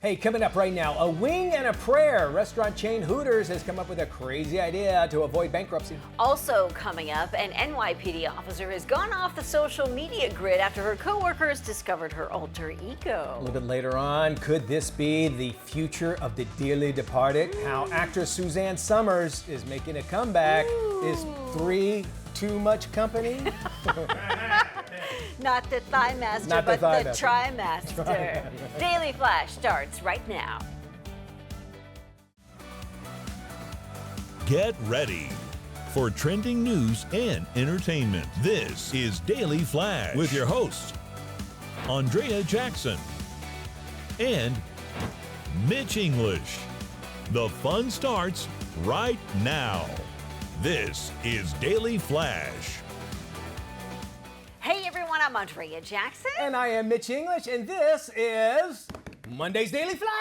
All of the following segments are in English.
Hey, coming up right now, a wing and a prayer. Restaurant chain Hooters has come up with a crazy idea to avoid bankruptcy. Also coming up, an NYPD officer has gone off the social media grid after her coworkers discovered her alter ego. A little bit later on, could this be the future of the dearly departed? How actress Suzanne Summers is making a comeback. Is 3 too much company? Not the Thigh Master, but the Trimaster. Daily Flash starts right now. Get ready for trending news and entertainment. This is Daily Flash with your hosts, Andrea Jackson and Mitch English. The fun starts right now. This is Daily Flash. Hey everyone, I'm Andrea Jackson. And I am Mitch English, and this is Monday's Daily Flash!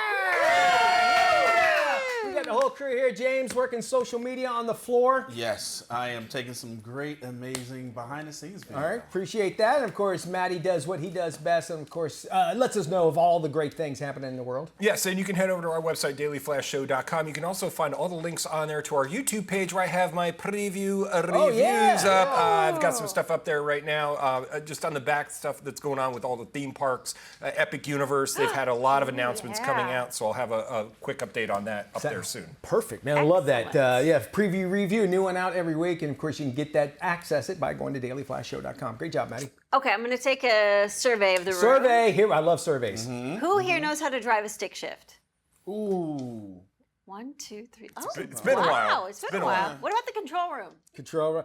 We got the whole crew here. James working social media on the floor. Yes, I am taking some great, amazing behind-the-scenes video. All right, appreciate that. And of course, Matty does what he does best, and of course, lets us know of all the great things happening in the world. Yes, and you can head over to our website, dailyflashshow.com. You can also find all the links on there to our YouTube page where I have my preview reviews up. I've got some stuff up there right now, just on the back stuff that's going on with all the theme parks. Epic Universe, they've had a lot of announcements coming out, so I'll have a quick update on that up there soon. Perfect, man. I love that. Preview review, new one out every week, and of course, you can get that, access it by going to dailyflashshow.com. Great job, Matty. Okay, I'm going to take a survey of the room. Survey here. I love surveys. Who here knows how to drive a stick shift? Ooh. 1, 2, 3. It's been a while. It's been a while. What about the control room? Control.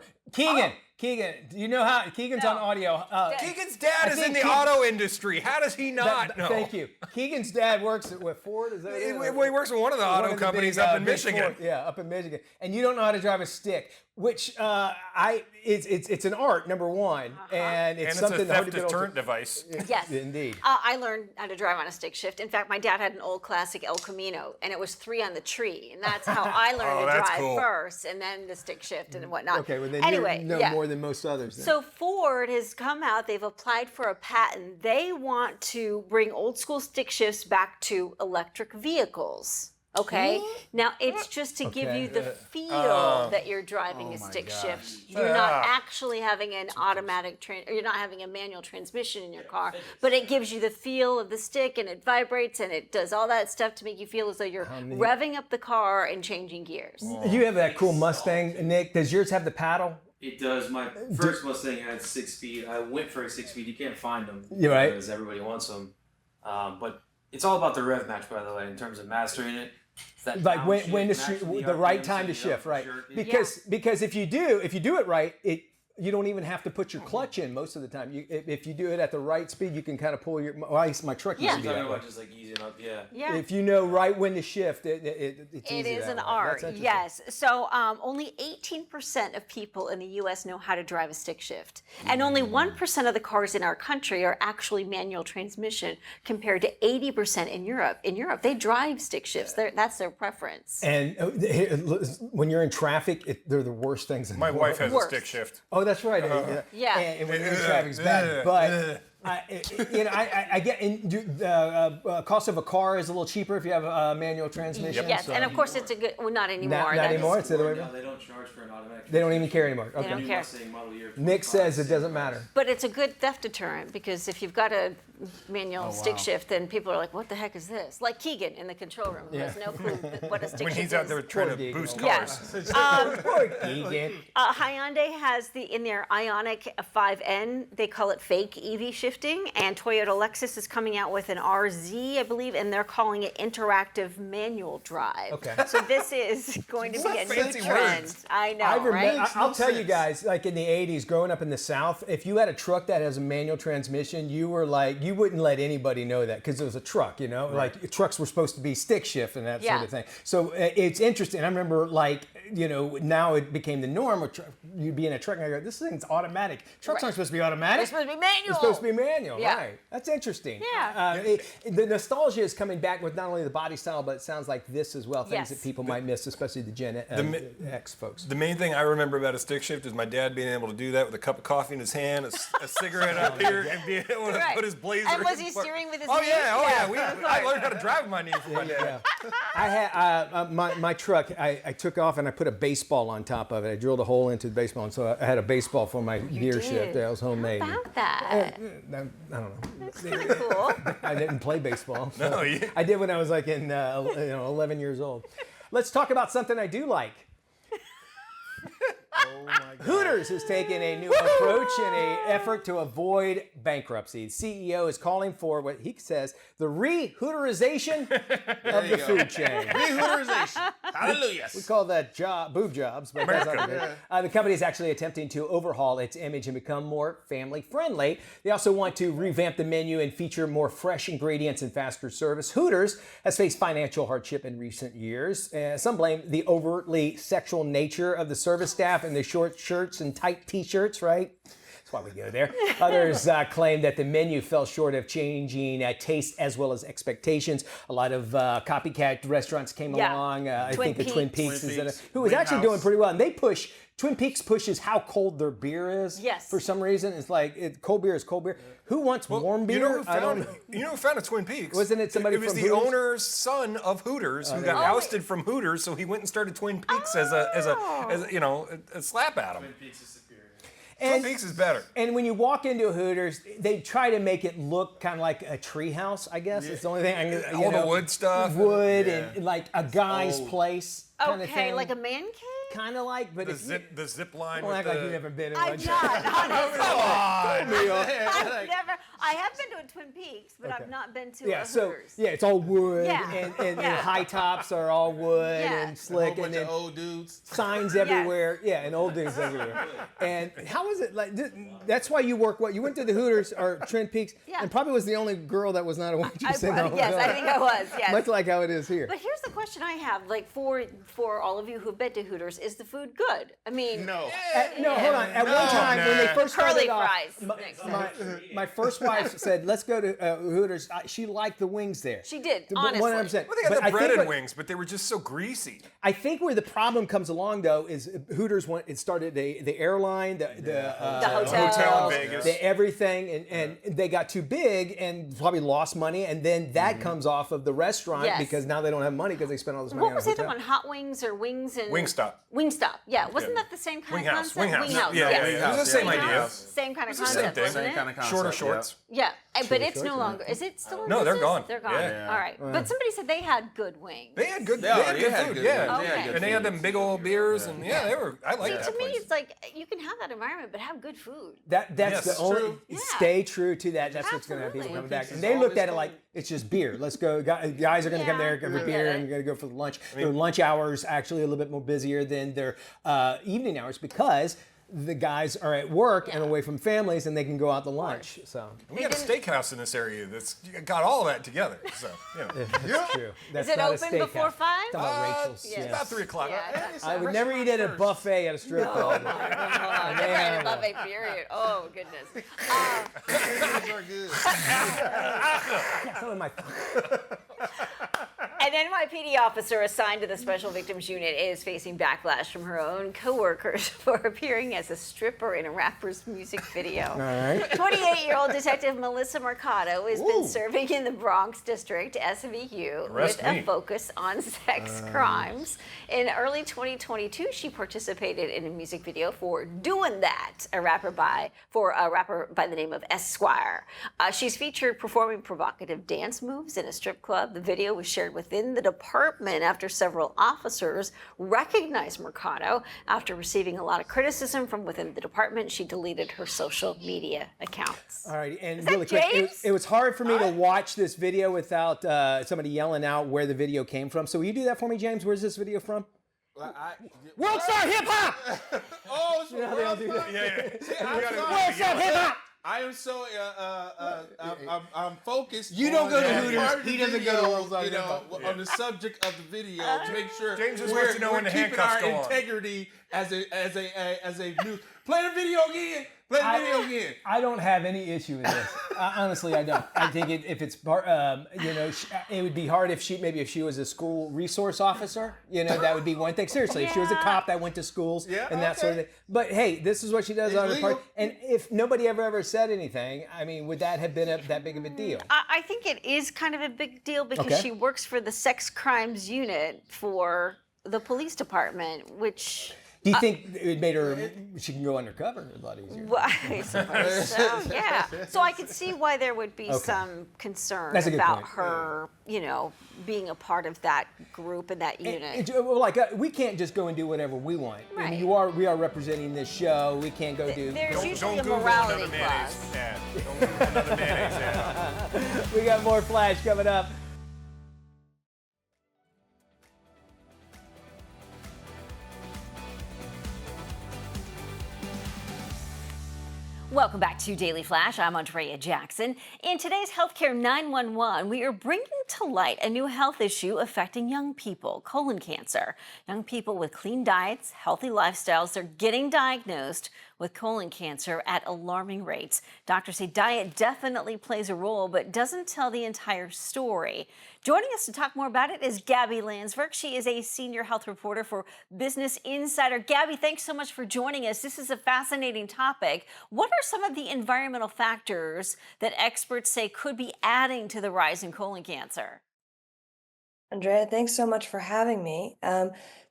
Keegan, do you know how? Keegan's on audio. Keegan's dad is in the auto industry. How does he not know? Thank you. Keegan's dad works at Ford? Is that it? He works with one of the auto companies up in Michigan. Ford, yeah, up in Michigan. And you don't know how to drive a stick, which it's an art, number one, and it's something a hard to theft get deterrent device. Yes. Indeed. I learned how to drive on a stick shift. In fact, my dad had an old classic El Camino, and it was 3 on the tree, and that's how I learned to drive first, and then the stick shift and whatnot. Okay, well then anyway, you know more than most others. Then. So Ford has come out, they've applied for a patent. They want to bring old school stick shifts back to electric vehicles. Okay. Now it's just to give you the feel that you're driving a stick shift. You're not actually having an automatic you're not having a manual transmission in your car, but it gives you the feel of the stick, and it vibrates, and it does all that stuff to make you feel as though you're revving up the car and changing gears. You have that cool Mustang, Nick. Does yours have the paddle? It does. My first Mustang had 6-speed. I went for a 6-speed. You can't find them. You're right. Because everybody wants them. But it's all about the rev match, by the way, in terms of mastering it. Like when the right time to shift, right? Because if you do it right, you don't even have to put your clutch in most of the time. If you do it at the right speed, you can kind of pull your. Well, my truck used to be that way. Just like easing up, If you know right when to shift, it's easy. It is an art, yes. So only 18% of people in the U.S. know how to drive a stick shift, and only 1% of the cars in our country are actually manual transmission, compared to 80% in Europe. In Europe, they drive stick shifts. That's their preference. And when you're in traffic, they're the worst things in the world. My wife has a stick shift. Oh, that's right. And when you're in traffic's bad, but. I get the cost of a car is a little cheaper if you have a manual transmission. Yes, and of course it's a good. Well, not anymore. Not anymore. It's the other way No, around. they don't charge for an automatic. They don't even care anymore. They don't care. Nick says it doesn't matter. But it's a good theft deterrent, because if you've got a manual stick shift, then people are like, "What the heck is this?" Like Keegan in the control room, who has no clue what a stick shift is. When he's out there trying to boost cars. Poor Keegan. Hyundai has in their Ioniq 5N, they call it fake EV shifting, and Toyota Lexus is coming out with an RZ, I believe, and they're calling it interactive manual drive. Okay. So this is going to be a new trend. Words. I know, right? I'll tell you guys, like in the 80s, growing up in the South, if you had a truck that has a manual transmission, you wouldn't let anybody know that, because it was a truck, Like trucks were supposed to be stick shift and that sort of thing. So it's interesting. I remember now it became the norm. You'd be in a truck and I go, this thing's automatic. Trucks aren't supposed to be automatic. They're supposed to be manual. It's supposed to be manual, Yeah. right. That's interesting. Yeah. The nostalgia is coming back with not only the body style, but it sounds like this as well, things Yes. that people might miss, especially the Gen X folks. The main thing I remember about a stick shift is my dad being able to do that with a cup of coffee in his hand, a cigarette up here, and being able to Right. put his blazer. And was in he front. steering with his Oh knees? yeah. Yeah. I learned how to drive with my knees from my dad. I had my truck. I took off and I put a baseball on top of it. I drilled a hole into the baseball, and so I had a baseball for my gear shift. That was homemade. How about that? I don't know. That's kind of cool. I didn't play baseball. So No, you- I did when I was like in 11 years old. Let's talk about something I do like. Oh my God. Hooters has taken a new approach in an effort to avoid bankruptcy. The CEO is calling for what he says the re-Hooterization of the food chain. Rehooterization. Hallelujah. We call that boob jobs, but that's not good. The company is actually attempting to overhaul its image and become more family friendly. They also want to revamp the menu and feature more fresh ingredients and faster service. Hooters has faced financial hardship in recent years. Some blame the overtly sexual nature of the service staff and the short shirts and tight t-shirts, right? That's why we go there. Others claim that the menu fell short of changing taste as well as expectations. A lot of copycat restaurants came along. I think the Twin Peaks is who is actually doing pretty well. And they push, Twin Peaks pushes how cold their beer is. Yes. For some reason, it's like cold beer is cold beer. Who wants warm beer? You know I don't know. who founded Twin Peaks? Wasn't it somebody It was from the Hooters? owner's son of Hooters who got ousted from Hooters, so he went and started Twin Peaks as a slap at him. Twin Peaks is better. And when you walk into a Hooters, they try to make it look kind of like a treehouse, I guess. It's the only thing I can, All the wood stuff. Wood and like a guy's place kind of Okay, thing. like a man cave? Kind of like, but The zip line. don't with act like you've never been in one. I've not, honestly. Come on. I have been to a Twin Peaks, but I've not been to Yeah, a so Hooters. it's all wood, Yeah. and the Yeah. high tops are all wood Yeah. and slick, Whole and bunch then of old dudes. signs everywhere. Yeah, and old dudes everywhere. And how was it like? That's why you work. What you went to the Hooters or Twin Peaks, Yeah. and probably was the only girl that was not a waitress in the hotel. Yes, I think I was. Yes. Much like how it is here. But here's the question I have, like for all of you who've been to Hooters, is the food good? I mean, No. No, hold on. At one time, when they first started curly off, fries. next time. my first wife said, "Let's go to Hooters." She liked the wings there. She did, The- honestly. 100%. Well, they had But the I bread think and what- wings, but they were just so greasy. I think where the problem comes along though is Hooters it started the airline, the hotel in Vegas. the everything, and they got too big and probably lost money, and then that comes off of the restaurant Yes. because now they don't have money because they spent all this money What on was the the other hotel. one? Hot Wings or Wings and Wingstop. Wingstop. Yeah, wasn't that the same kind Wing of House. concept? Wing House. Wing House. Yeah, yes. yeah. It was the same Wing idea. House, Same kind of the same concept, thing. wasn't Same it? kind of concept. Shorter yeah. shorts. Yeah, but it's shorts, no yeah. longer. Is it still in No, they're business? gone. They're gone. Yeah. All right. But somebody said they had good wings. They had good, Yeah, they had they good had food, good yeah. food. They had Okay. good And they had food. them big old beers, and yeah, they were. I like See, that to me, place. it's like you can have that environment, but have good food. That's Yes, the only. true. Yeah. Stay true to that. That's what's going to have people Absolutely. coming back. It's And they looked always at it like it's just beer. Let's go. Guys are going to come there, Yeah, for I beer, get and it. going to go for lunch. Their lunch hours actually a little bit more busier than their evening hours because the guys are at work and Yeah. away from families, and they can go out to lunch. So We got a steakhouse in this area that's got all of that together. So, that's true. That's Is it not a open before steakhouse. 5? Talking about Rachel's. yes. yes. about 3 o'clock. Yeah. I would never eat at a buffet at a strip club. Never had a buffet period. Oh goodness. Those are good. Some of my An NYPD officer assigned to the Special Victims Unit is facing backlash from her own coworkers for appearing as a stripper in a rapper's music video. All right. 28-year-old Detective Melissa Mercado has been serving in the Bronx District, SVU, Arrest with me. a focus on sex crimes. In early 2022, she participated in a music video for "Doing That," a rapper by the name of Esquire. She's featured performing provocative dance moves in a strip club. The video was shared within the department after several officers recognized Mercado. After receiving a lot of criticism from within the department, she deleted her social media accounts. All right, and that really quick, James? it was hard for me to watch this video without somebody yelling out where the video came from. So will you do that for me, James? Where's this video from? World Star Hip Hop! Oh, You know how they all do that? Yeah. World Star Hip Hop! I am so I'm focused. You don't go to on Hooters. part of the He doesn't go to video, Hooters. on the subject of the video to make sure James just we're, wants to know we're when the keeping handcuffs our go on. integrity as a news. Play the video again. Play the video again. I don't have any issue with this. Honestly, I don't. I think if it's part, it would be hard if she was a school resource officer. That would be one thing. Seriously, if she was a cop that went to schools and that sort of thing. But hey, this is what she does on her part. And if nobody ever said anything, I mean, would that have been that big of a deal? I think it is kind of a big deal because she works for the sex crimes unit for the police department, which... Do you think it made her? She can go undercover a lot easier. Well, I suppose so. Yeah. So I could see why there would be some concern about her, being a part of that group and that unit. We can't just go and do whatever we want. Right. I mean, we are representing this show. We can't go do. There's usually don't a Google morality another clause. mayonnaise ad. Don't Google another mayonnaise ad. We got more Flash coming up. Welcome back to Daily Flash. I'm Andrea Jackson. In today's Healthcare 911, we are bringing to light a new health issue affecting young people, colon cancer. Young people with clean diets, healthy lifestyles, they're getting diagnosed with colon cancer at alarming rates. Doctors say diet definitely plays a role, but doesn't tell the entire story. Joining us to talk more about it is Gabby Landsverk. She is a senior health reporter for Business Insider. Gabby, thanks so much for joining us. This is a fascinating topic. What are some of the environmental factors that experts say could be adding to the rise in colon cancer? Andrea, thanks so much for having me.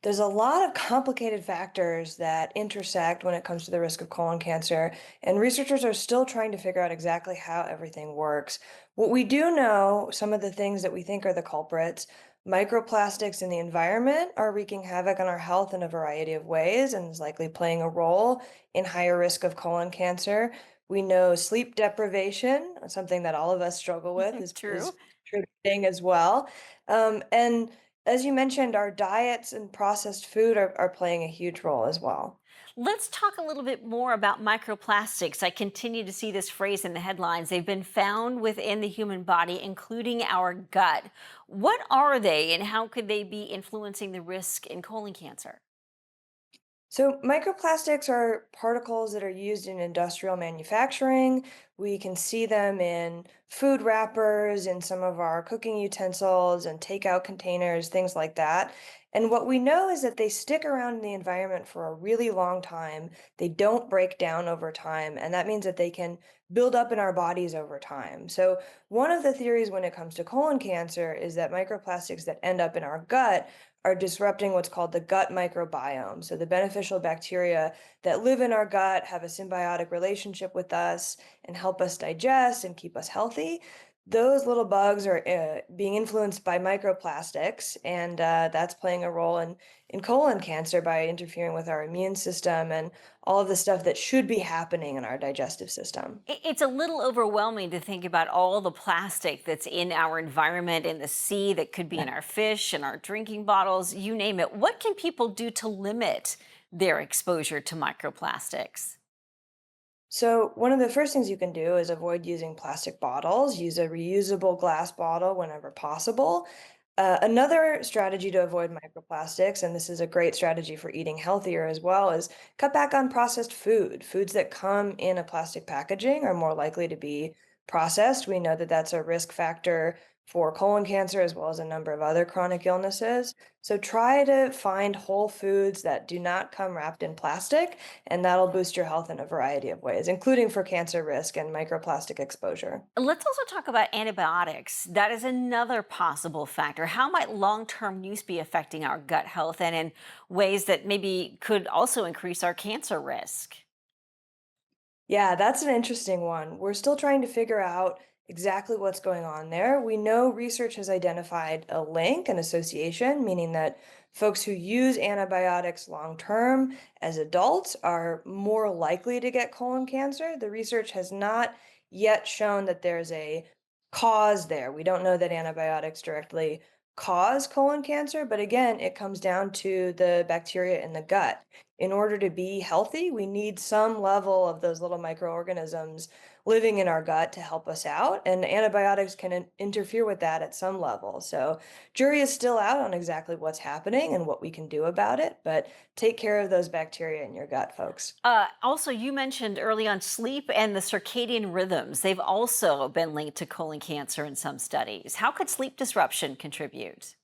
There's a lot of complicated factors that intersect when it comes to the risk of colon cancer, and researchers are still trying to figure out exactly how everything works. What we do know, some of the things that we think are the culprits, microplastics in the environment are wreaking havoc on our health in a variety of ways and is likely playing a role in higher risk of colon cancer. We know sleep deprivation, something that all of us struggle with, is contributing as well. And as you mentioned, our diets and processed food are playing a huge role as well. Let's talk a little bit more about microplastics. I continue to see this phrase in the headlines. They've been found within the human body, including our gut. What are they and how could they be influencing the risk in colon cancer? So microplastics are particles that are used in industrial manufacturing. We can see them in food wrappers, in some of our cooking utensils and takeout containers, things like that. And what we know is that they stick around in the environment for a really long time. They don't break down over time, and that means that they can build up in our bodies over time. So one of the theories when it comes to colon cancer is that microplastics that end up in our gut are disrupting what's called the gut microbiome. So the beneficial bacteria that live in our gut have a symbiotic relationship with us and help us digest and keep us healthy. Those little bugs are being influenced by microplastics, and that's playing a role in colon cancer by interfering with our immune system and all of the stuff that should be happening in our digestive system. It's a little overwhelming to think about all the plastic that's in our environment, in the sea, that could be in our fish and our drinking bottles, you name it. What can people do to limit their exposure to microplastics? So one of the first things you can do is avoid using plastic bottles. Use a reusable glass bottle whenever possible. Another strategy to avoid microplastics, and this is a great strategy for eating healthier as well, is cut back on processed food. Foods that come in a plastic packaging are more likely to be processed. We know that that's a risk factor for colon cancer as well as a number of other chronic illnesses. So try to find whole foods that do not come wrapped in plastic, and that'll boost your health in a variety of ways, including for cancer risk and microplastic exposure. Let's also talk about antibiotics. That is another possible factor. How might long-term use be affecting our gut health and in ways that maybe could also increase our cancer risk? Yeah, that's an interesting one. We're still trying to figure out exactly what's going on there. We know research has identified a link, an association, meaning that folks who use antibiotics long term as adults are more likely to get colon cancer. The research has not yet shown that there's a cause there. We don't know that antibiotics directly cause colon cancer, but again, it comes down to the bacteria in the gut. in order to be healthy, we need some level of those little microorganisms living in our gut to help us out. And antibiotics can interfere with that at some level. So, jury is still out on exactly what's happening and what we can do about it. But take care of those bacteria in your gut, folks. Also, you mentioned early on sleep and the circadian rhythms. They've also been linked to colon cancer in some studies. How could sleep disruption contribute?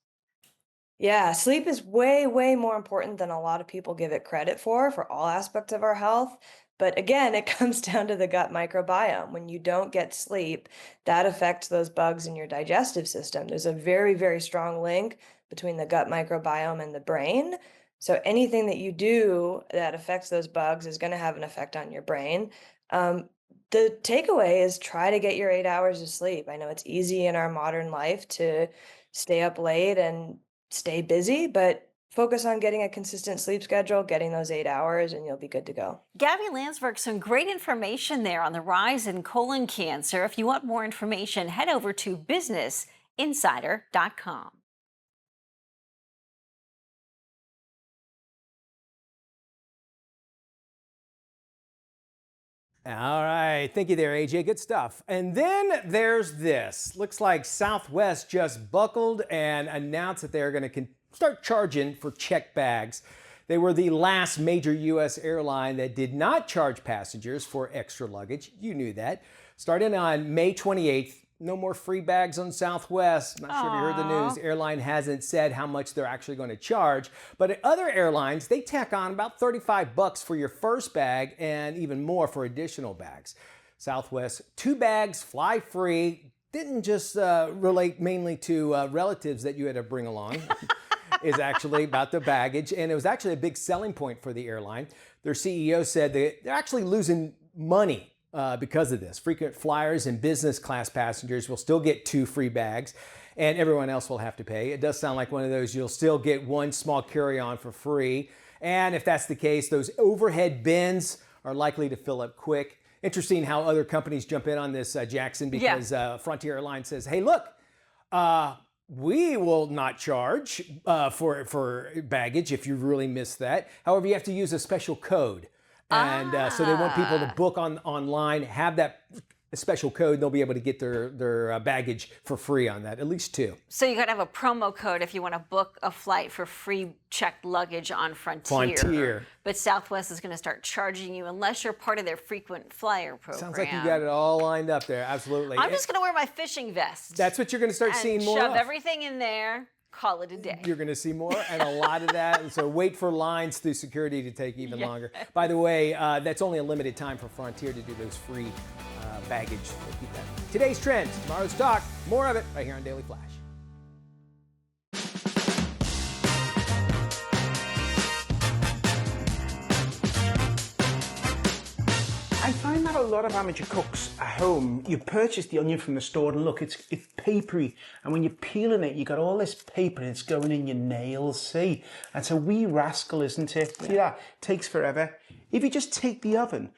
Yeah, sleep is way, way more important than a lot of people give it credit for all aspects of our health. But again, it comes down to the gut microbiome. When you don't get sleep, that affects those bugs in your digestive system. There's a very, very strong link between the gut microbiome and the brain. So anything that you do that affects those bugs is going to have an effect on your brain. Um, the takeaway is try to get your 8 hours of sleep. I know it's easy in our modern life to stay up late and stay busy, but focus on getting a consistent sleep schedule, getting those 8 hours, and you'll be good to go. Gabby Landsverk, some great information there on the rise in colon cancer. If you want more information, head over to businessinsider.com. All right, thank you there, AJ. Good stuff. And then there's this. Looks like Southwest just buckled and announced that they're going to start charging for checked bags. They were the last major U.S. airline that did not charge passengers for extra luggage. You knew that. Starting on May 28th, no more free bags on Southwest. Not sure if you heard the news. Airline hasn't said how much they're actually going to charge. But at other airlines, they tack on about $35 for your first bag and even more for additional bags. Southwest, 2 bags, fly free. Didn't just relate mainly to relatives that you had to bring along. Is actually about the baggage. And it was actually a big selling point for the airline. Their CEO said they're actually losing money because of this. Frequent flyers and business class passengers will still get 2 free bags and everyone else will have to pay. It does sound like one of those you'll still get 1 small carry-on for free. And if that's the case, those overhead bins are likely to fill up quick. Interesting how other companies jump in on this, Jackson, because Frontier Airlines says, hey, look, we will not charge for baggage if you really miss that. However, you have to use a special code. And so they want people to book online, have that special code. They'll be able to get their baggage for free on that, at least 2. So you got to have a promo code if you want to book a flight for free checked luggage on Frontier. But Southwest is going to start charging you unless you're part of their frequent flyer program. Sounds like you got it all lined up there. Absolutely. I'm just going to wear my fishing vest. That's what you're going to start seeing more shove of. everything in there. Call it a day. You're going to see more and a lot of that. And so wait for lines through security to take even longer. By the way, that's only a limited time for Frontier to do those free baggage. So keep that. Today's trends, tomorrow's talk. More of it right here on Daily Flash. I find that a lot of amateur cooks at home, you purchase the onion from the store and look, it's papery. And when you're peeling it, you got all this paper and it's going in your nails, see? It's a wee rascal, isn't it? See that? Takes forever. If you just take the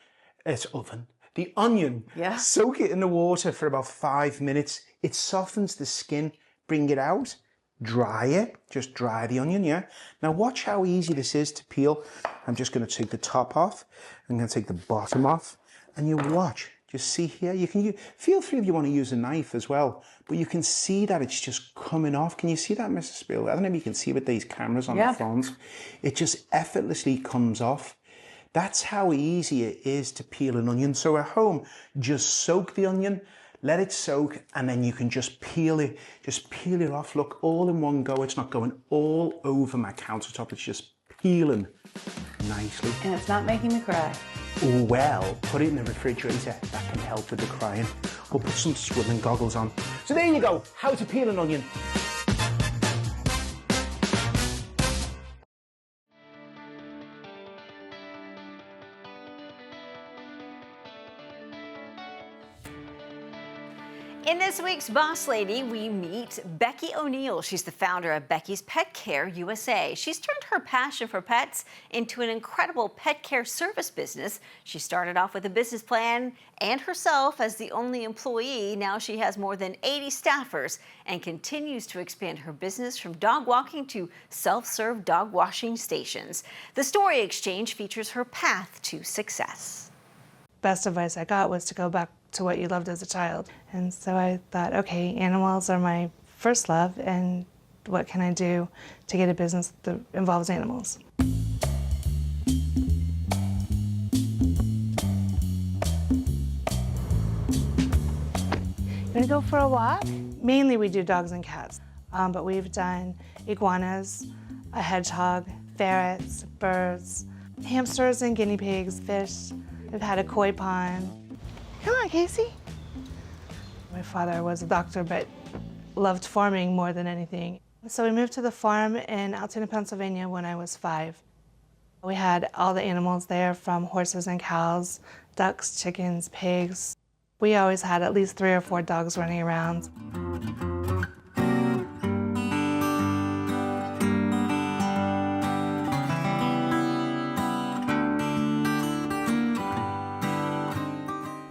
the onion, soak it in the water for about 5 minutes. It softens the skin, bring it out, dry it, just dry the onion, Now watch how easy this is to peel. I'm just going to take the top off. I'm going to take the bottom off. And you watch, just see here, you can feel free if you want to use a knife as well, but you can see that it's just coming off. Can you see that, Mrs. Spill? I don't know if you can see with these cameras on the phones. It just effortlessly comes off. That's how easy it is to peel an onion. So at home, just soak the onion, let it soak, and then you can just peel it off. Look, all in one go. It's not going all over my countertop. It's just peeling nicely. And it's not making me cry. Oh, well, put it in the refrigerator. That can help with the crying. Or put some swimming goggles on. So there you go, how to peel an onion. In this week's Boss Lady, we meet Becky O'Neill. She's the founder of Becky's Pet Care USA. She's turned her passion for pets into an incredible pet care service business. She started off with a business plan and herself as the only employee. Now she has more than 80 staffers and continues to expand her business from dog walking to self-serve dog washing stations. The Story Exchange features her path to success. Best advice I got was to go back to what you loved as a child. And so I thought, okay, animals are my first love, and what can I do to get a business that involves animals? You wanna go for a walk? Mainly we do dogs and cats, but we've done iguanas, a hedgehog, ferrets, birds, hamsters and guinea pigs, fish. We've had a koi pond. Come on, Casey. My father was a doctor, but loved farming more than anything. So we moved to the farm in Altoona, Pennsylvania when I was 5. We had all the animals there, from horses and cows, ducks, chickens, pigs. We always had at least 3 or 4 dogs running around.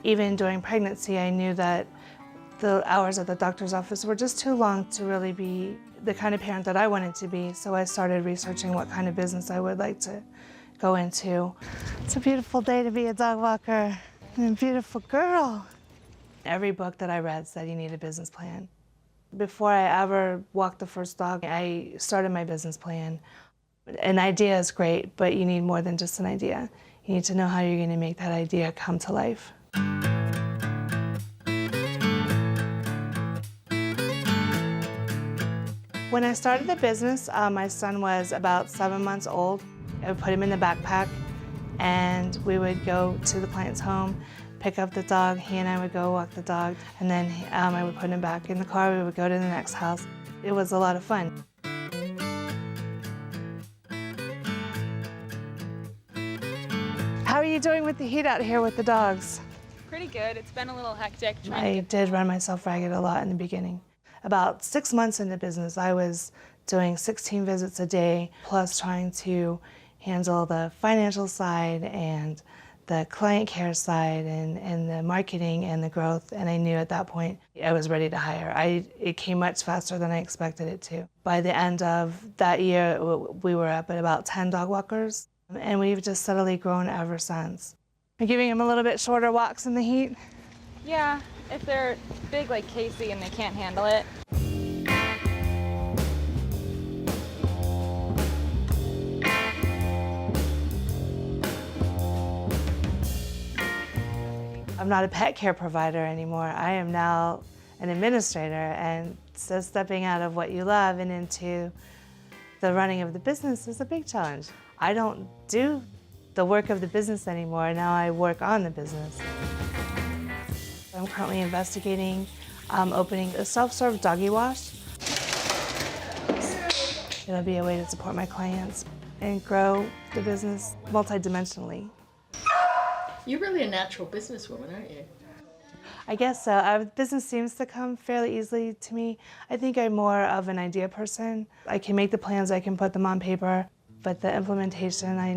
Even during pregnancy, I knew that the hours at the doctor's office were just too long to really be the kind of parent that I wanted to be. So I started researching what kind of business I would like to go into. It's a beautiful day to be a dog walker and a beautiful girl. Every book that I read said you need a business plan. Before I ever walked the first dog, I started my business plan. An idea is great, but you need more than just an idea. You need to know how you're going to make that idea come to life. When I started the business, my son was about 7 months old. I would put him in the backpack, and we would go to the client's home, pick up the dog. He and I would go walk the dog, and then I would put him back in the car. We would go to the next house. It was a lot of fun. How are you doing with the heat out here with the dogs? Pretty good. It's been a little hectic. I did run myself ragged a lot in the beginning. About 6 months into business, I was doing 16 visits a day, plus trying to handle the financial side and the client care side and the marketing and the growth. And I knew at that point I was ready to hire. It came much faster than I expected it to. By the end of that year, we were up at about 10 dog walkers, and we've just steadily grown ever since. I'm giving them a little bit shorter walks in the heat. Yeah, if they're big like Casey and they can't handle it. I'm not a pet care provider anymore. I am now an administrator, and so stepping out of what you love and into the running of the business is a big challenge. I don't do the work of the business anymore. Now I work on the business. I'm currently investigating opening a self-serve doggy wash. It'll be a way to support my clients and grow the business multidimensionally. You're really a natural businesswoman, aren't you? I guess so. Business seems to come fairly easily to me. I think I'm more of an idea person. I can make the plans, I can put them on paper, but the implementation I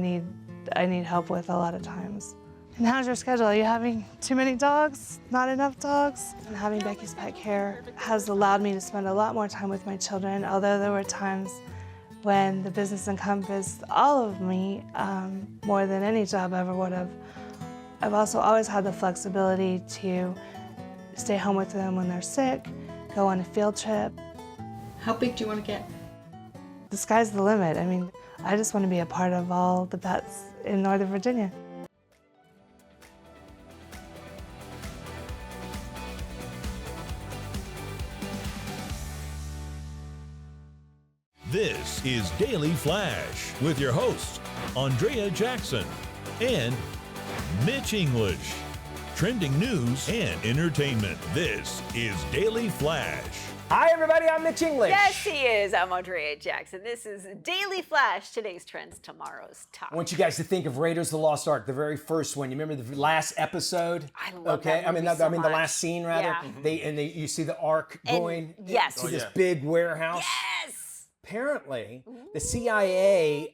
need help with a lot of times. And how's your schedule? Are you having too many dogs? Not enough dogs? And having Becky's Pet Care has allowed me to spend a lot more time with my children, although there were times when the business encompassed all of me more than any job ever would have. I've also always had the flexibility to stay home with them when they're sick, go on a field trip. How big do you want to get? The sky's the limit. I mean, I just want to be a part of all the pets in Northern Virginia. This is Daily Flash with your hosts, Andrea Jackson and Mitch English. Trending news and entertainment. This is Daily Flash. Hi, everybody. I'm Mitch English. Yes, he is. I'm Andrea Jackson. This is Daily Flash. Today's trends, tomorrow's top. I want you guys to think of Raiders of the Lost Ark, the very first one. You remember the last episode? I love that movie I mean so the last much. scene rather. Yeah. You see the Ark going yes. to this big warehouse. Yes. Apparently, the CIA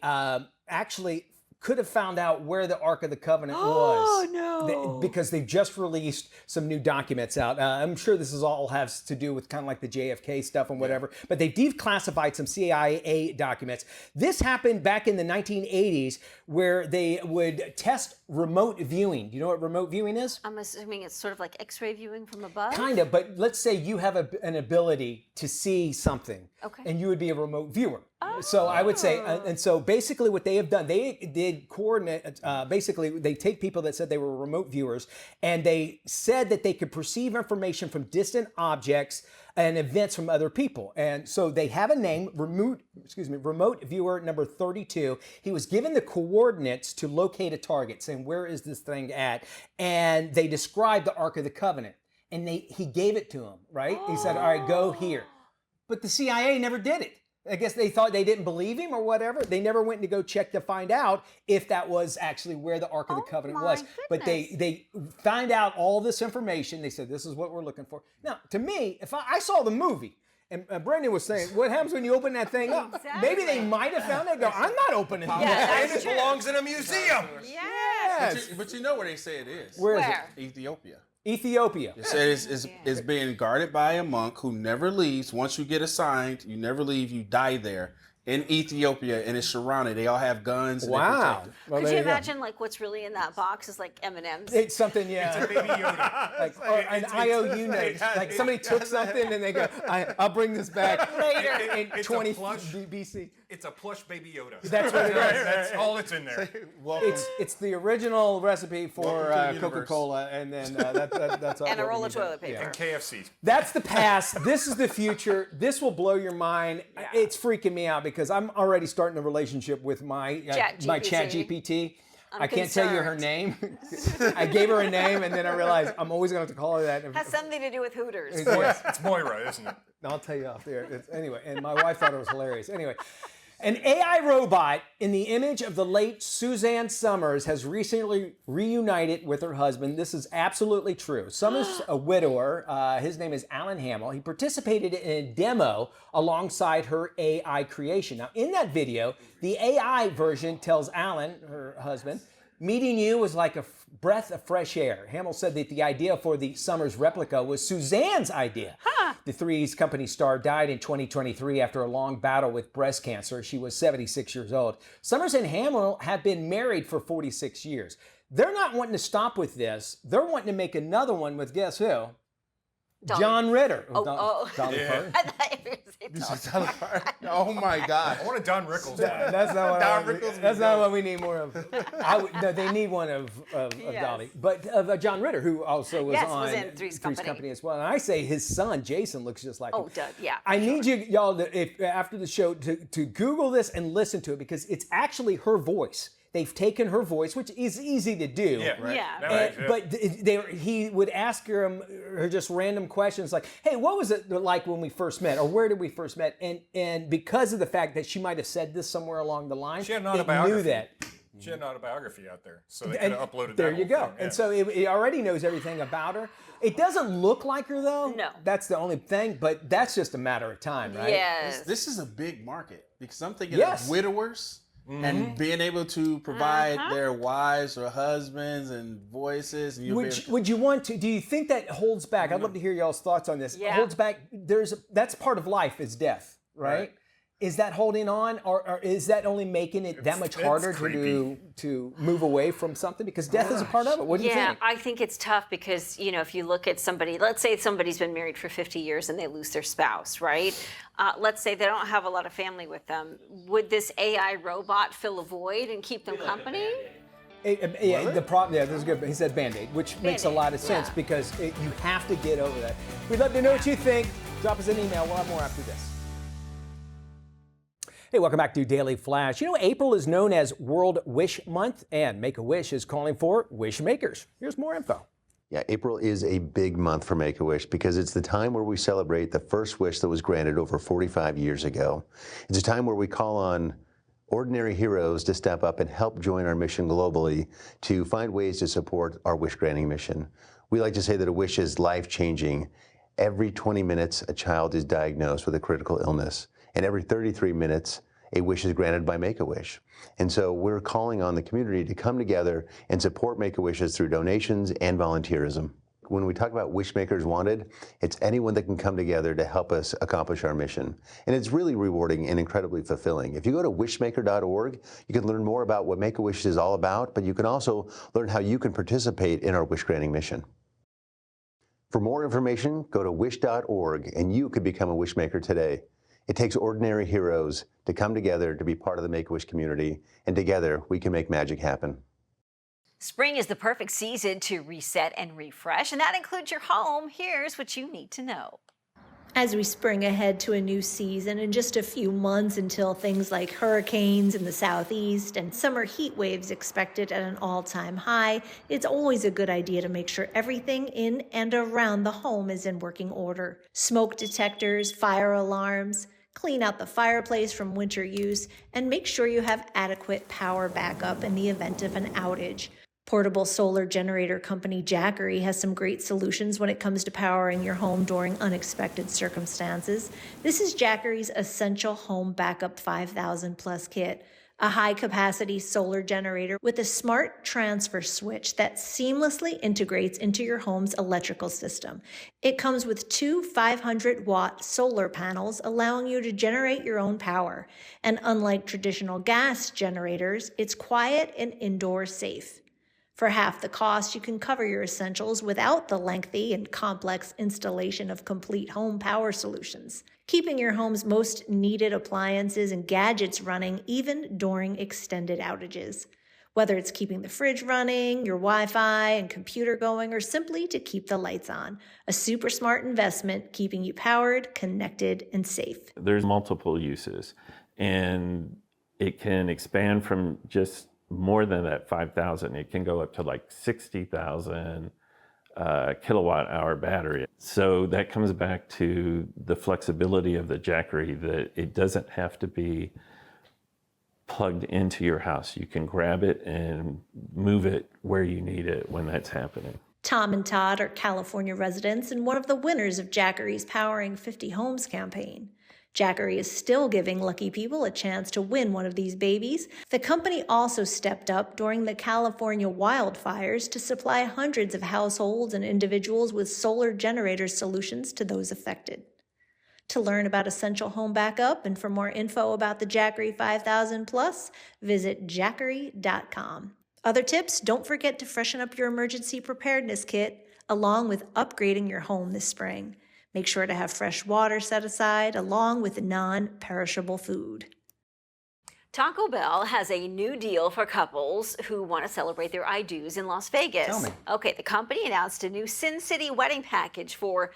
actually could have found out where the Ark of the Covenant was. Oh, no. Because they've just released some new documents out. I'm sure this is all has to do with kind of like the JFK stuff and whatever, but they've declassified some CIA documents. This happened back in the 1980s where they would test remote viewing. Do you know what remote viewing is? I'm assuming it's sort of like X-ray viewing from above. Kind of, but let's say you have an ability to see something, and you would be a remote viewer. So I would say, and so basically what they have done, they did coordinate, basically they take people that said they were remote viewers, and they said that they could perceive information from distant objects and events from other people. And so they have a name, remote viewer number 32. He was given the coordinates to locate a target, saying, where is this thing at? And they described the Ark of the Covenant. And he gave it to him, right? He said, all right, go here. But the CIA never did it. I guess they thought they didn't believe him or whatever. They never went to go check to find out if that was actually where the Ark of the Covenant was. But they found out all this information. They said, this is what we're looking for. Now, to me, if I saw the movie, and Brendan was saying, what happens when you open that thing up? Exactly. Maybe they might have found it and go, I'm not opening that. Yeah, And it belongs in a museum. Yes. But you know where they say it is? Where is it? Ethiopia. Ethiopia. It says it's being guarded by a monk who never leaves. Once you get assigned, you never leave. You die there in Ethiopia, and it's surrounded. They all have guns. And Wow. Well, Could there you go. imagine like what's really in that box is like M&Ms? It's something, yeah. It's a baby Yoda. Like, or an IOU note. Like somebody took something and they go, I'll bring this back later in It's 20 a plush. BC. It's a plush baby Yoda. That's what it is. That's all that's in there. It's the original recipe for Welcome to the universe. Coca-Cola, and then that's all. And a what roll we of do. toilet paper. And KFC. That's the past. This is the future. This will blow your mind. It's freaking me out because I'm already starting a relationship with my Chat GPT. I can't tell you her name. I gave her a name, and then I realized I'm always going to have to call her that. Has something to do with Hooters. It's Moira, isn't it? I'll tell you off there. Anyway, and my wife thought it was hilarious. Anyway, an AI robot in the image of the late Suzanne Summers has recently reunited with her husband. This is absolutely true. Summers, a widower, his name is Alan Hamill. He participated in a demo alongside her AI creation. Now, in that video, the AI version tells Alan, her husband, meeting you was like a breath of fresh air. Hamill said that the idea for the Summers replica was Suzanne's idea. The Three's company star died in 2023 after a long battle with breast cancer. She was 76 years old. Summers and Hamill have been married for 46 years. They're not wanting to stop with this. They're wanting to make another one with guess who? John Ritter. Dolly Parton. I thought you were going to say Oh my God! I want a Don Rickles. That's not what Don Rickles. That's not what we need more of. No, they need one of Dolly, but of John Ritter, who also was on in Three's Company as well. And I say his son Jason looks just like him. Doug, yeah. I need y'all to, after the show to Google this and listen to it because it's actually her voice. They've taken her voice, which is easy to do. Yeah, right. Yeah. But he would ask her just random questions like, hey, what was it like when we first met? Or where did we first met? And because of the fact that she might have said this somewhere along the line, She had an they autobiography. knew that. She had an autobiography out there, so they could And have uploaded there that you whole go. thing, yeah. And so it already knows everything about her. It doesn't look like her, though. No. That's the only thing, but that's just a matter of time, right? Yes. This is a big market because I'm thinking Yes. of widowers and being able to provide their wives or husbands and voices. And Would you want to? Do you think that holds back? I'd love to hear y'all's thoughts on this. Yeah. Holds back. That's part of life is death, right? Is that holding on, or is that only making it that much harder to move away from something? Because death is a part of it. What do you think? I think it's tough because, if you look at somebody, let's say somebody's been married for 50 years and they lose their spouse, right? Let's say they don't have a lot of family with them. Would this AI robot fill a void and keep them company? The problem, this is good. He said Band-Aid, which makes a lot of sense because you have to get over that. We'd love to know what you think. Drop us an email. We'll have more after this. Hey, welcome back to Daily Flash. April is known as World Wish Month, and Make-A-Wish is calling for wish makers. Here's more info. Yeah, April is a big month for Make-A-Wish because it's the time where we celebrate the first wish that was granted over 45 years ago. It's a time where we call on ordinary heroes to step up and help join our mission globally to find ways to support our wish-granting mission. We like to say that a wish is life-changing. Every 20 minutes, a child is diagnosed with a critical illness, and every 33 minutes, a wish is granted by Make-A-Wish. And so we're calling on the community to come together and support Make-A-Wishes through donations and volunteerism. When we talk about Wishmakers Wanted, it's anyone that can come together to help us accomplish our mission. And it's really rewarding and incredibly fulfilling. If you go to wishmaker.org, you can learn more about what Make-A-Wish is all about, but you can also learn how you can participate in our wish-granting mission. For more information, go to wish.org and you could become a Wishmaker today. It takes ordinary heroes to come together to be part of the Make-A-Wish community, and together we can make magic happen. Spring is the perfect season to reset and refresh, and that includes your home. Here's what you need to know. As we spring ahead to a new season in just a few months until things like hurricanes in the southeast and summer heat waves expected at an all-time high, it's always a good idea to make sure everything in and around the home is in working order. Smoke detectors, fire alarms, clean out the fireplace from winter use, and make sure you have adequate power backup in the event of an outage. Portable solar generator company Jackery has some great solutions when it comes to powering your home during unexpected circumstances. This is Jackery's Essential Home Backup 5000 Plus kit, a high-capacity solar generator with a smart transfer switch that seamlessly integrates into your home's electrical system. It comes with two 500-watt solar panels, allowing you to generate your own power. And unlike traditional gas generators, it's quiet and indoor safe. For half the cost, you can cover your essentials without the lengthy and complex installation of complete home power solutions, keeping your home's most needed appliances and gadgets running even during extended outages. Whether it's keeping the fridge running, your Wi-Fi and computer going, or simply to keep the lights on, a super smart investment keeping you powered, connected, and safe. There's multiple uses, and it can expand from just more than that 5,000. It can go up to like 60,000 kilowatt hour battery. So that comes back to the flexibility of the Jackery, that it doesn't have to be plugged into your house. You can grab it and move it where you need it when that's happening. Tom and Todd are California residents and one of the winners of Jackery's Powering 50 Homes campaign. Jackery is still giving lucky people a chance to win one of these babies. The company also stepped up during the California wildfires to supply hundreds of households and individuals with solar generator solutions to those affected. To learn about Essential Home Backup and for more info about the Jackery 5000 Plus, visit jackery.com. Other tips, don't forget to freshen up your emergency preparedness kit along with upgrading your home this spring. Make sure to have fresh water set aside along with non-perishable food. Taco Bell has a new deal for couples who want to celebrate their I-dos in Las Vegas. Tell me. Okay, the company announced a new Sin City wedding package for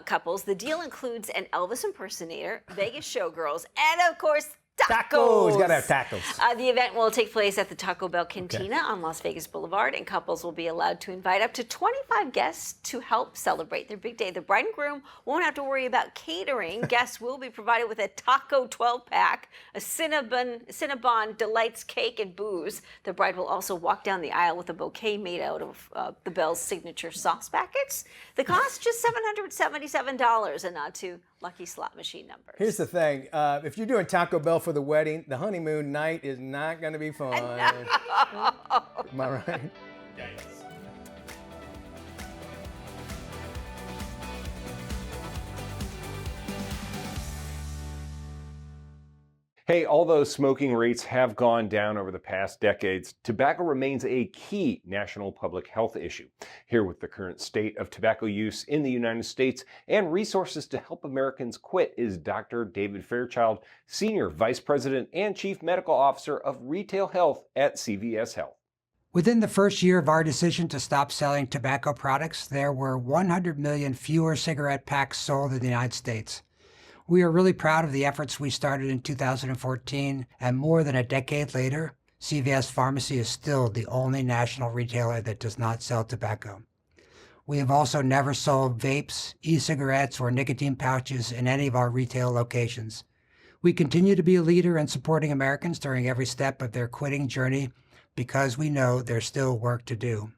couples. The deal includes an Elvis impersonator, Vegas showgirls, and of course, tacos. Gotta have tacos. The event will take place at the Taco Bell Cantina on Las Vegas Boulevard, and couples will be allowed to invite up to 25 guests to help celebrate their big day. The bride and groom won't have to worry about catering. Guests will be provided with a taco 12-pack, a Cinnabon Delights cake, and booze. The bride will also walk down the aisle with a bouquet made out of the Bell's signature sauce packets. The cost just $777, a nod to lucky slot machine numbers. Here's the thing. If you're doing Taco Bell for the wedding, the honeymoon night is not going to be fun. Am I right? Hey, although smoking rates have gone down over the past decades, tobacco remains a key national public health issue. Here with the current state of tobacco use in the United States and resources to help Americans quit is Dr. David Fairchild, Senior Vice President and Chief Medical Officer of Retail Health at CVS Health. Within the first year of our decision to stop selling tobacco products, there were 100 million fewer cigarette packs sold in the United States. We are really proud of the efforts we started in 2014, and more than a decade later, CVS Pharmacy is still the only national retailer that does not sell tobacco. We have also never sold vapes, e-cigarettes, or nicotine pouches in any of our retail locations. We continue to be a leader in supporting Americans during every step of their quitting journey because we know there's still work to do.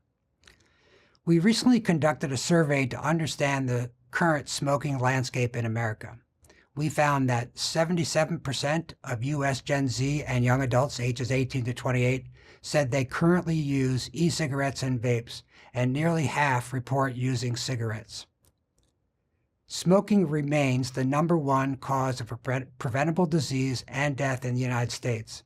We recently conducted a survey to understand the current smoking landscape in America. We found that 77% of U.S. Gen Z and young adults ages 18 to 28 said they currently use e-cigarettes and vapes, and nearly half report using cigarettes. Smoking remains the #1 cause of preventable disease and death in the United States.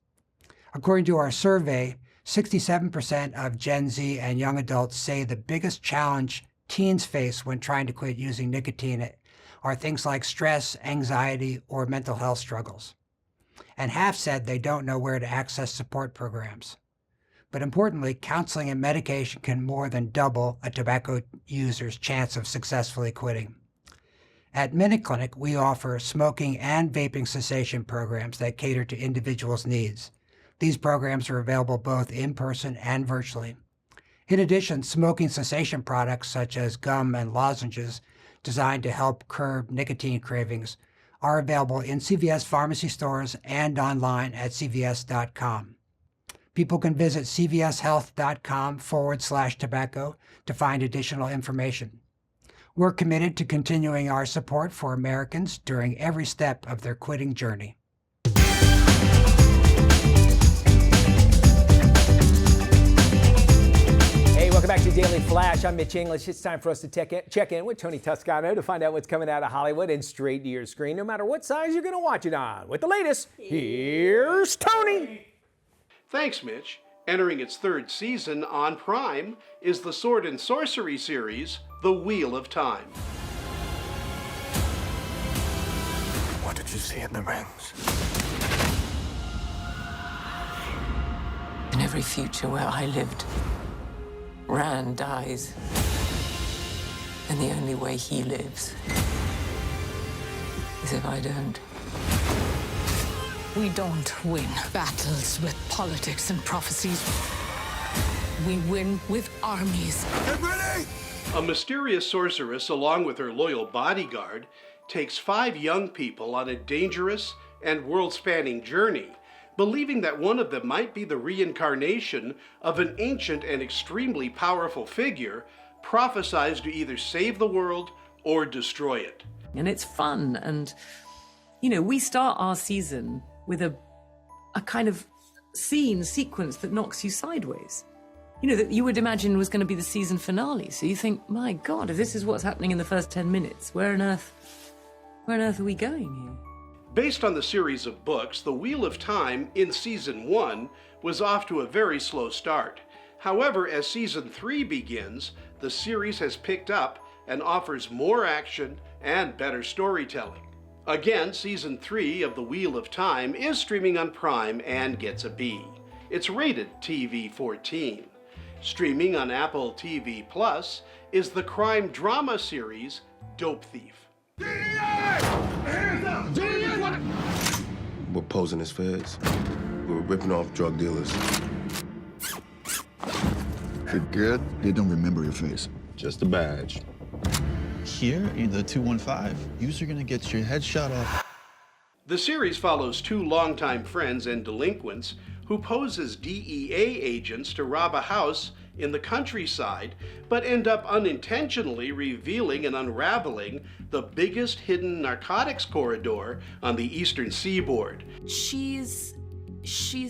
According to our survey, 67% of Gen Z and young adults say the biggest challenge teens face when trying to quit using nicotine are things like stress, anxiety, or mental health struggles. And half said they don't know where to access support programs. But importantly, counseling and medication can more than double a tobacco user's chance of successfully quitting. At MinuteClinic, we offer smoking and vaping cessation programs that cater to individuals' needs. These programs are available both in person and virtually. In addition, smoking cessation products such as gum and lozenges designed to help curb nicotine cravings are available in CVS pharmacy stores and online at cvs.com. People can visit cvshealth.com/tobacco to find additional information. We're committed to continuing our support for Americans during every step of their quitting journey. Hey, welcome back to Daily Flash. I'm Mitch English. It's time for us to check in with Tony Toscano to find out what's coming out of Hollywood and straight to your screen, no matter what size you're going to watch it on. With the latest, here's Tony. Thanks, Mitch. Entering its 3rd season on Prime is the sword and sorcery series, The Wheel of Time. What did you see in the rings? In every future where I lived, Rand dies. And the only way he lives is if I don't. We don't win battles with politics and prophecies. We win with armies. Get ready! A mysterious sorceress, along with her loyal bodyguard, takes 5 young people on a dangerous and world-spanning journey, believing that one of them might be the reincarnation of an ancient and extremely powerful figure prophesied to either save the world or destroy it. And it's fun. And, you know, we start our season with a kind of sequence that knocks you sideways. You know, that you would imagine was going to be the season finale. So you think, my God, if this is what's happening in the first 10 minutes, where on earth are we going here? Based on the series of books, The Wheel of Time in Season 1 was off to a very slow start. However, as Season 3 begins, the series has picked up and offers more action and better storytelling. Again, Season 3 of The Wheel of Time is streaming on Prime and gets a B. It's rated TV-14. Streaming on Apple TV Plus is the crime drama series Dope Thief. We're posing as feds. We're ripping off drug dealers. You're good? They don't remember your face. Just a badge. Here in the 215, you're gonna get your head shot off. The series follows 2 longtime friends and delinquents who pose as DEA agents to rob a house in the countryside, but end up unintentionally revealing and unraveling the biggest hidden narcotics corridor on the eastern seaboard. She's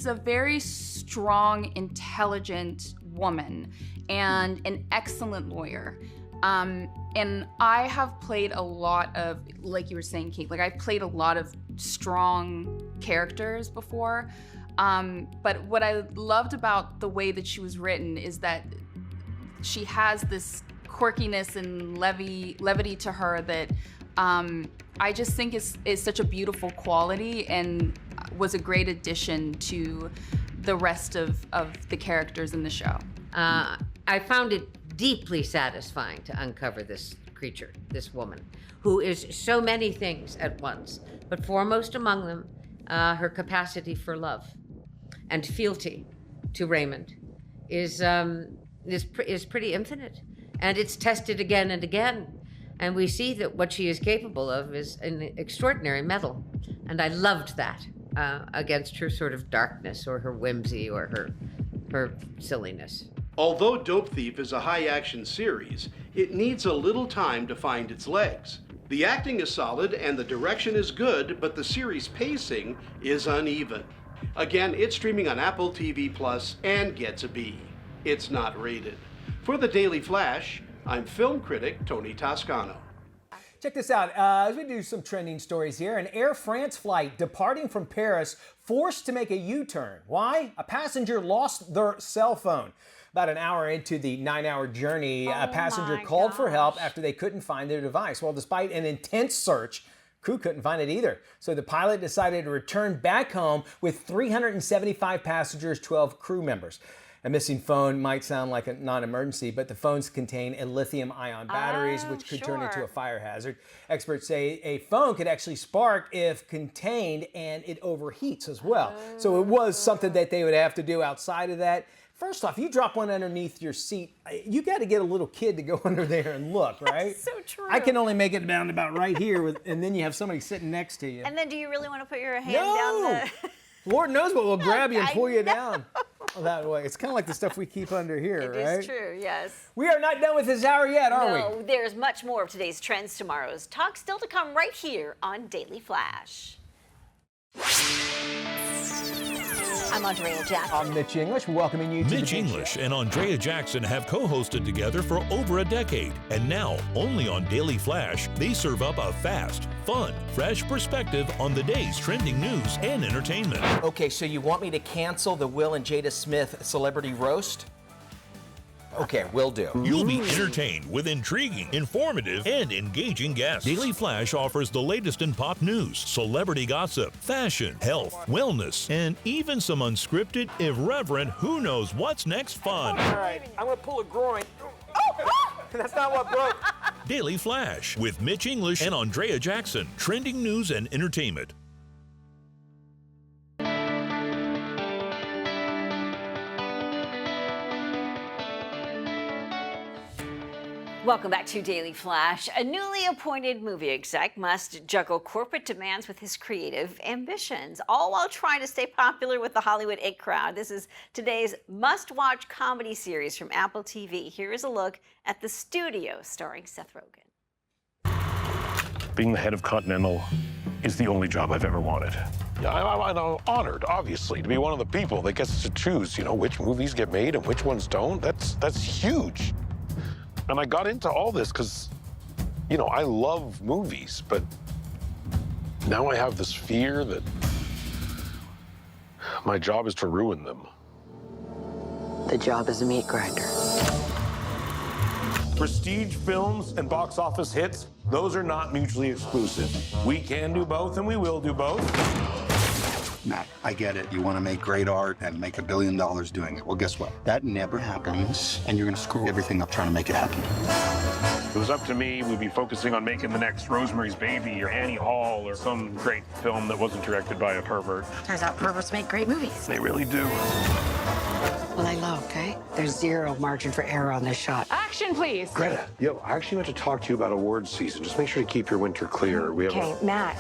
a very strong, intelligent woman and an excellent lawyer. And I have played a lot of, like you were saying, Kate, like I played a lot of strong characters before. But what I loved about the way that she was written is that she has this quirkiness and levity to her that I just think is such a beautiful quality and was a great addition to the rest of the characters in the show. I found it deeply satisfying to uncover this creature, this woman, who is so many things at once, but foremost among them, her capacity for love and fealty to Raymond is pretty infinite. and it's tested again and again. And we see that what she is capable of is an extraordinary mettle. And I loved that against her sort of darkness or her whimsy or her silliness. Although Dope Thief is a high-action series, it needs a little time to find its legs. The acting is solid and the direction is good, but the series pacing is uneven. Again, it's streaming on Apple TV Plus and gets a B. It's not rated. For the Daily Flash, I'm film critic Tony Toscano. Check this out. As we do some trending stories here, an Air France flight departing from Paris forced to make a U-turn. Why? A passenger lost their cell phone. About an hour into the 9-hour journey, a passenger called for help after they couldn't find their device. Well, despite an intense search, crew couldn't find it either. So the pilot decided to return back home with 375 passengers, 12 crew members. A missing phone might sound like a non-emergency, but the phones contain a lithium-ion batteries, which could turn into a fire hazard. Experts say a phone could actually spark if contained, and it overheats as well. So it was something that they would have to do outside of that. First off, you drop one underneath your seat, you got to get a little kid to go under there and look, right? That's so true. I can only make it down about right here, and then you have somebody sitting next to you. And then do you really want to put your hand down the... Lord knows what will grab you and pull you down that way. It's kind of like the stuff we keep under here, right? It is true, yes. We are not done with this hour yet, are we? No, there's much more of today's Trends Tomorrow's talk still to come right here on Daily Flash. I'm Andrea Jackson. I'm Mitch English, welcoming you to Mitch English and Andrea Jackson have co-hosted together for over a decade. And now, only on Daily Flash, they serve up a fast, fun, fresh perspective on the day's trending news and entertainment. Okay, so you want me to cancel the Will and Jada Smith celebrity roast? Okay, will do. You'll be entertained with intriguing, informative, and engaging guests. Daily Flash offers the latest in pop news, celebrity gossip, fashion, health, wellness, and even some unscripted, irreverent, who knows what's next fun. All right, I'm gonna pull a groin. Oh, that's not what broke. Daily Flash with Mitch English and Andrea Jackson. Trending news and entertainment. Welcome back to Daily Flash. A newly appointed movie exec must juggle corporate demands with his creative ambitions, all while trying to stay popular with the Hollywood it crowd. This is today's must-watch comedy series from Apple TV. Here is a look at The Studio, starring Seth Rogen. Being the head of Continental is the only job I've ever wanted. Yeah, I'm honored, obviously, to be one of the people that gets to choose, which movies get made and which ones don't. That's huge. And I got into all this because, I love movies, but now I have this fear that my job is to ruin them. The job is a meat grinder. Prestige films and box office hits, those are not mutually exclusive. We can do both and we will do both. Matt, I get it. You want to make great art and make $1 billion doing it. Well, guess what? That never happens, and you're going to screw everything up trying to make it happen. If it was up to me, we'd be focusing on making the next Rosemary's Baby or Annie Hall or some great film that wasn't directed by a pervert. Turns out perverts make great movies. They really do. Lay low, okay? There's zero margin for error on this shot. Action, please. Greta, I actually went to talk to you about awards season. Just make sure to keep your winter clear. We have Okay, Matt.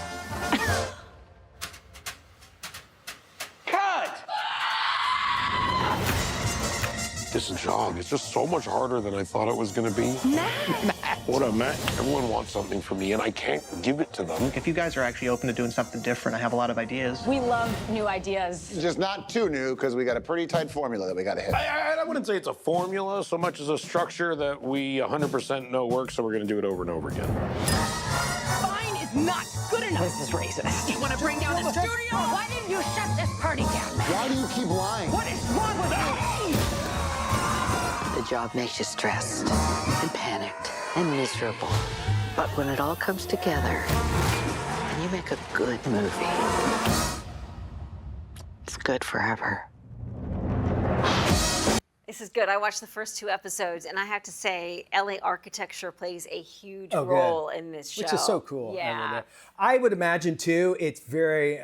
This job is just so much harder than I thought it was going to be. Matt! What up, Matt? Everyone wants something from me, and I can't give it to them. If you guys are actually open to doing something different, I have a lot of ideas. We love new ideas. Just not too new, because we got a pretty tight formula that we got to hit. I wouldn't say it's a formula so much as a structure that we 100% know works, so we're going to do it over and over again. Fine is not good enough. This is racist. You want to bring down the studio? Why didn't you shut this party down? Why do you keep lying? What is wrong with you? The job makes you stressed and panicked and miserable. But when it all comes together and you make a good movie, it's good forever. This is good. I watched the first 2 episodes, and I have to say, LA architecture plays a huge good. role in this show. Which is so cool. Yeah. I would imagine, too, it's very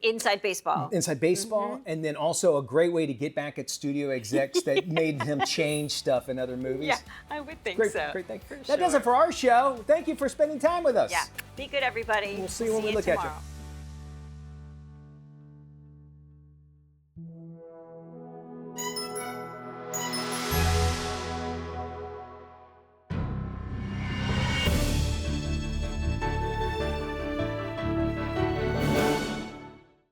Inside Baseball. Inside Baseball, and then also a great way to get back at studio execs that made him change stuff in other movies. Yeah, I would think Great, so. great, that does it for our show. Thank you for spending time with us. Yeah, be good, everybody. We'll see you when we look tomorrow. at you.